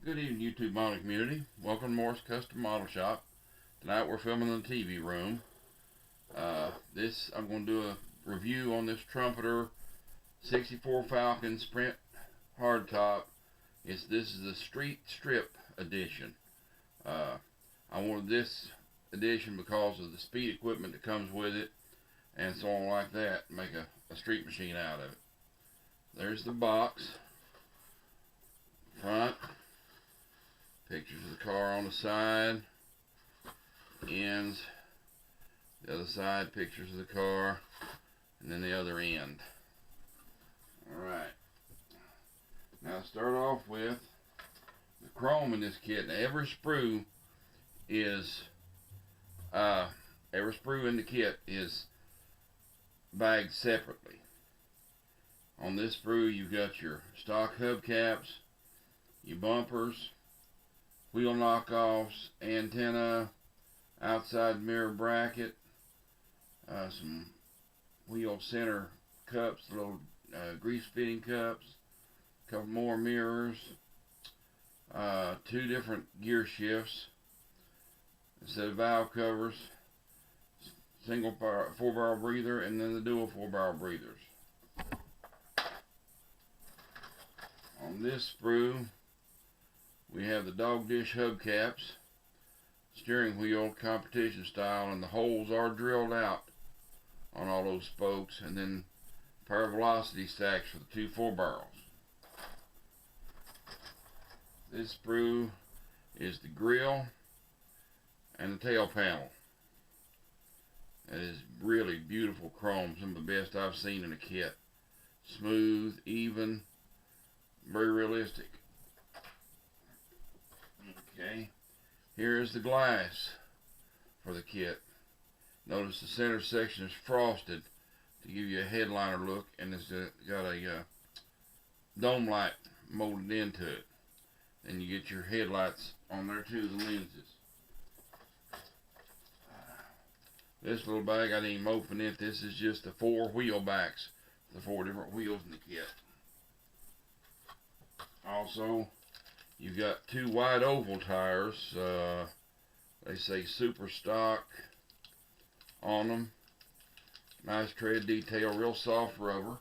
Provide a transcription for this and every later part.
Good evening, YouTube model community. Welcome to Morris Custom Model Shop. Tonight we're filming in the TV room. I'm going to do a review on this Trumpeter 64 Falcon Sprint hardtop. This is the Street Strip edition. I wanted this edition because of the speed equipment that comes with it, and so on like that. Make a street machine out of it. There's the box. Front. Pictures of the car on the side, ends, the other side, pictures of the car, and then the other end. Alright, now start off with the chrome in this kit. Now every sprue in the kit is bagged separately. On this sprue you've got your stock hubcaps, your bumpers, wheel knockoffs, antenna, outside mirror bracket, some wheel center cups, little grease fitting cups, a couple more mirrors, two different gear shifts, a set of valve covers, single 4-barrel breather, and then the dual 4-barrel breathers. On this sprue, we have the dog dish hubcaps, steering wheel competition style, and the holes are drilled out on all those spokes, and then a pair of velocity stacks for the two 4-barrels. This sprue is the grill and the tail panel. It is really beautiful chrome, some of the best I've seen in a kit. Smooth, even, very realistic. Okay, here is the glass for the kit. Notice the center section is frosted to give you a headliner look, and it's got a dome light molded into it. And you get your headlights on there too, the lenses. This little bag, I didn't even open it. This is just the 4 wheel backs, the 4 different wheels in the kit. Also, you've got 2 wide oval tires, they say super stock on them. Nice tread detail, real soft rubber.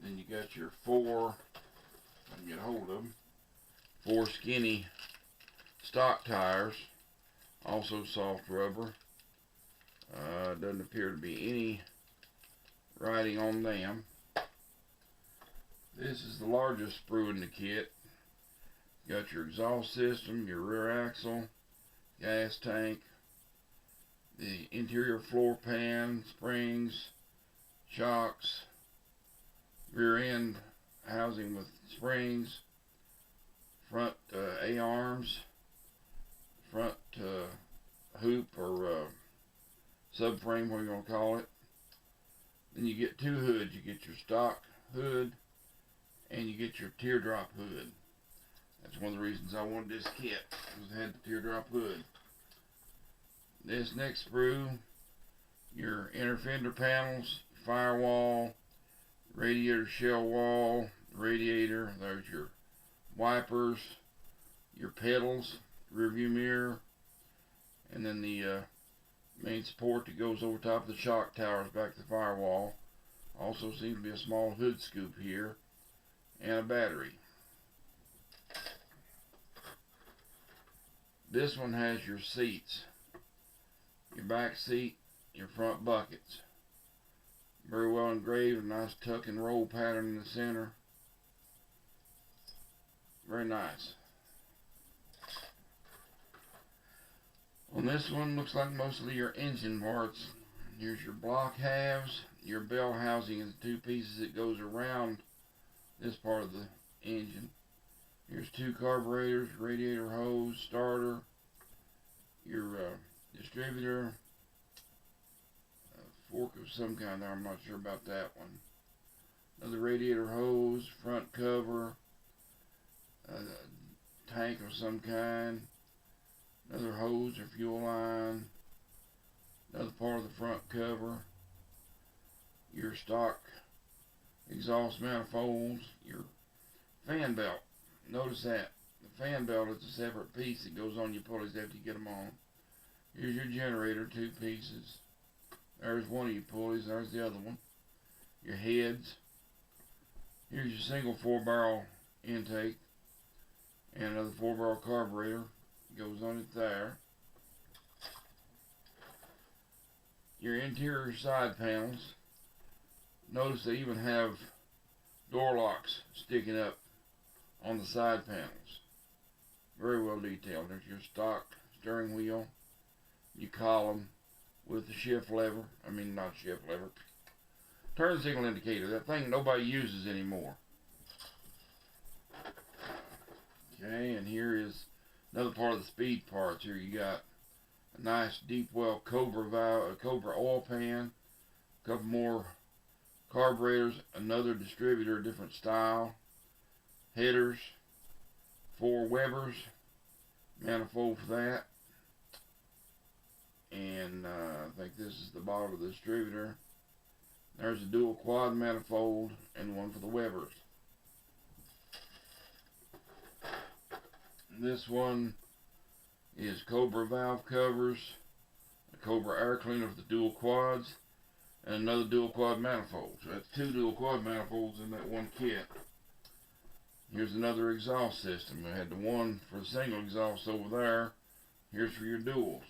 Then you got your 4, if I can get hold of them, 4 skinny stock tires, also soft rubber. Doesn't appear to be any writing on them. This is the largest sprue in the kit. Got your exhaust system, your rear axle, gas tank, the interior floor pan, springs, shocks, rear end housing with springs, front A-arms, front hoop or subframe, what you want to call it. Then you get 2 hoods. You get your stock hood and you get your teardrop hood. That's one of the reasons I wanted this kit, because it had the teardrop hood. This next sprue, your inner fender panels, firewall, radiator shell wall, radiator, there's your wipers, your pedals, rear view mirror, and then the main support that goes over top of the shock towers back to the firewall. Also seems to be a small hood scoop here, and a battery. This one has your seats, your back seat, your front buckets. Very well engraved, a nice tuck and roll pattern in the center. Very nice. On this one, looks like mostly your engine parts. Here's your block halves, your bell housing is the 2 pieces that goes around this part of the engine. Here's 2 carburetors, radiator hose, starter, your distributor, fork of some kind there, I'm not sure about that one. Another radiator hose, front cover, tank of some kind, another hose or fuel line, another part of the front cover, your stock exhaust manifolds, your fan belt Notice that the fan belt is a separate piece that goes on your pulleys after you get them on. Here's your generator, 2 pieces. There's one of your pulleys, there's the other one. Your heads. Here's your single 4-barrel intake. And another 4-barrel carburetor goes on it there. Your interior side panels. Notice they even have door locks sticking up on the side panels. Very well detailed. There's your stock steering wheel. Your column with the shift lever. I mean, not shift lever. Turn signal indicator. That thing nobody uses anymore. Okay, and here is another part of the speed parts. Here you got a nice deep well Cobra valve, Cobra oil pan, a couple more carburetors, another distributor, different style, headers, 4 Webers, manifold for that, and I think this is the bottom of the distributor. There's a dual quad manifold and one for the Webers. This one is Cobra valve covers, a Cobra air cleaner for the dual quads, and another dual quad manifold. So that's 2 dual quad manifolds in that one kit. Here's another exhaust system. I had the one for the single exhaust over there. Here's for your duals.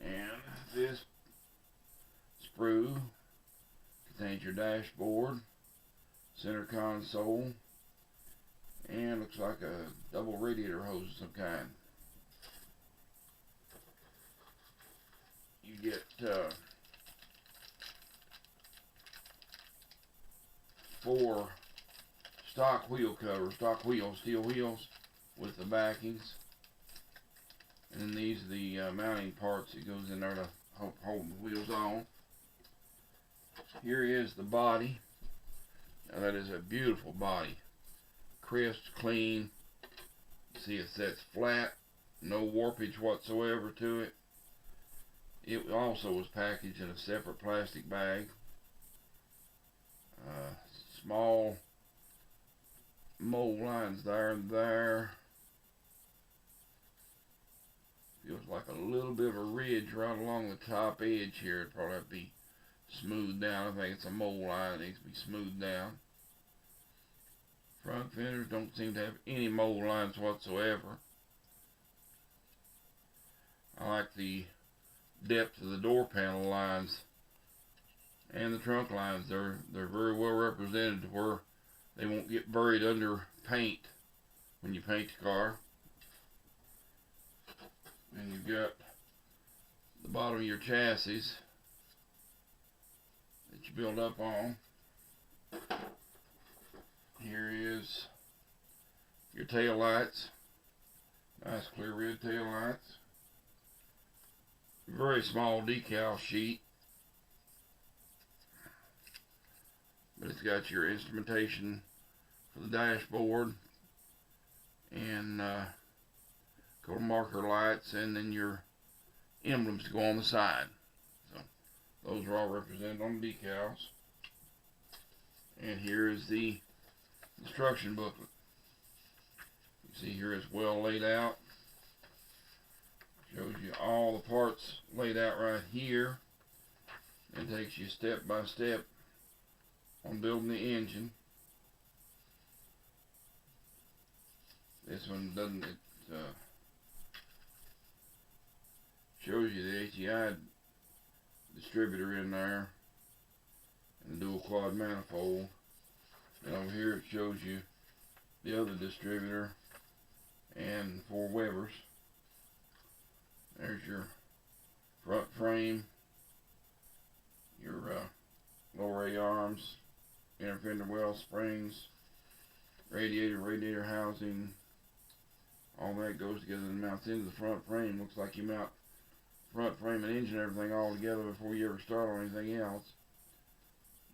And this sprue contains your dashboard, center console, and looks like a double radiator hose of some kind. You get 4 stock wheel covers, stock wheels, steel wheels with the backings. And then these are the mounting parts that goes in there to hold the wheels on. Here is the body. Now that is a beautiful body. Crisp, clean. See, it sets flat, no warpage whatsoever to it. It also was packaged in a separate plastic bag. Small mold lines there and there. Feels like a little bit of a ridge right along the top edge here. It'd probably have to be smoothed down. I think it's a mold line that needs to be smoothed down. Front fenders don't seem to have any mold lines whatsoever. I like the depth of the door panel lines and the trunk lines. They're very well represented to where they won't get buried under paint when you paint the car. And you've got the bottom of your chassis that you build up on. Here is your tail lights. Nice clear red tail lights. Very small decal sheet. But it's got your instrumentation for the dashboard and color marker lights, and then your emblems to go on the side. So those are all represented on the decals. And here is the instruction booklet. You see here it's well laid out. Shows you all the parts laid out right here, and takes you step by step on building the engine. This one doesn't, it shows you the HEI distributor in there and the dual quad manifold. And over here it shows you the other distributor and 4 Webers. There's your front frame, your lower A arms, inner fender well springs, radiator housing. All that goes together and mounts into the front frame. Looks like you mount front frame and engine and everything all together before you ever start on anything else.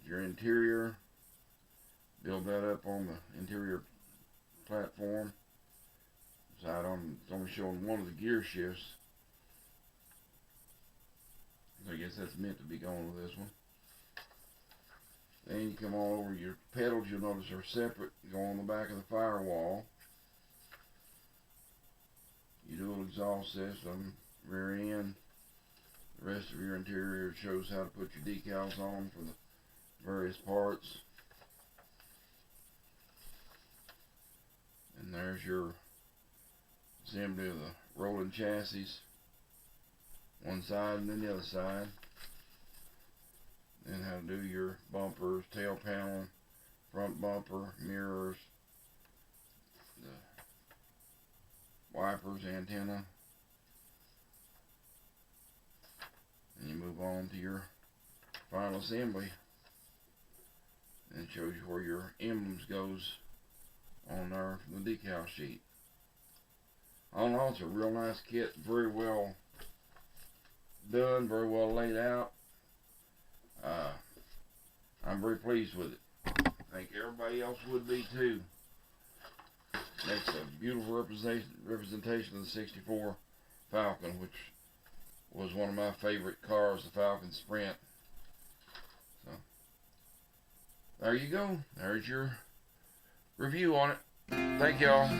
Your interior, build that up on the interior platform. Side on, it's only showing one of the gear shifts. So I guess that's meant to be going with this one. Then you come all over your pedals. You'll notice they're separate. Go on the back of the firewall. Your dual exhaust system, rear end. The rest of your interior shows how to put your decals on for the various parts. And there's your assembly of the rolling chassis. One side and then the other side. Then how to do your bumpers, tail panel, front bumper, mirrors, the wipers, antenna. And you move on to your final assembly. And it shows you where your emblems goes on there from the decal sheet. All in all, it's a real nice kit, very well done, very well laid out. I'm very pleased with it. I think everybody else would be too. Makes a beautiful representation of the '64 Falcon, which was one of my favorite cars, the Falcon Sprint. So there you go. There's your review on it. Thank y'all.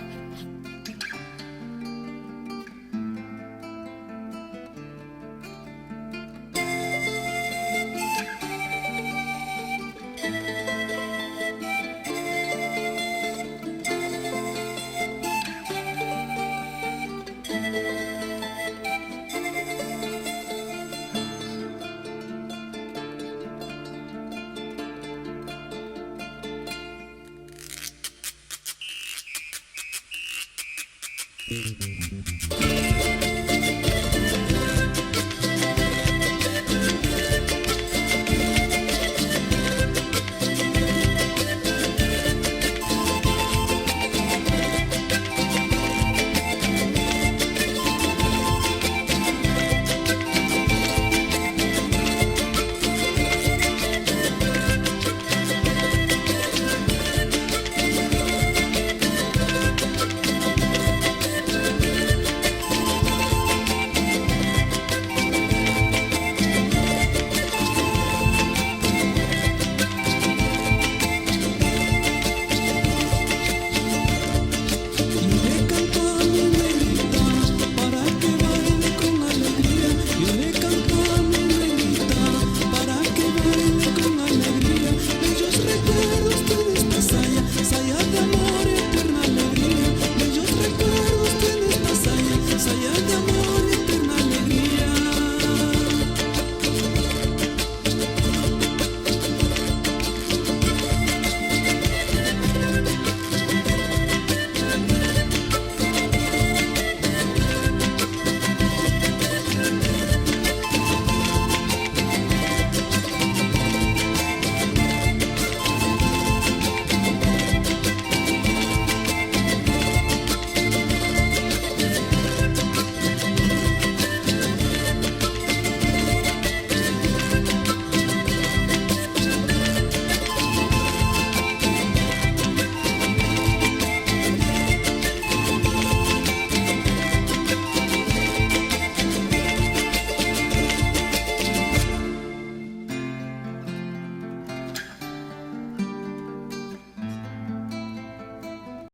Mm-hmm.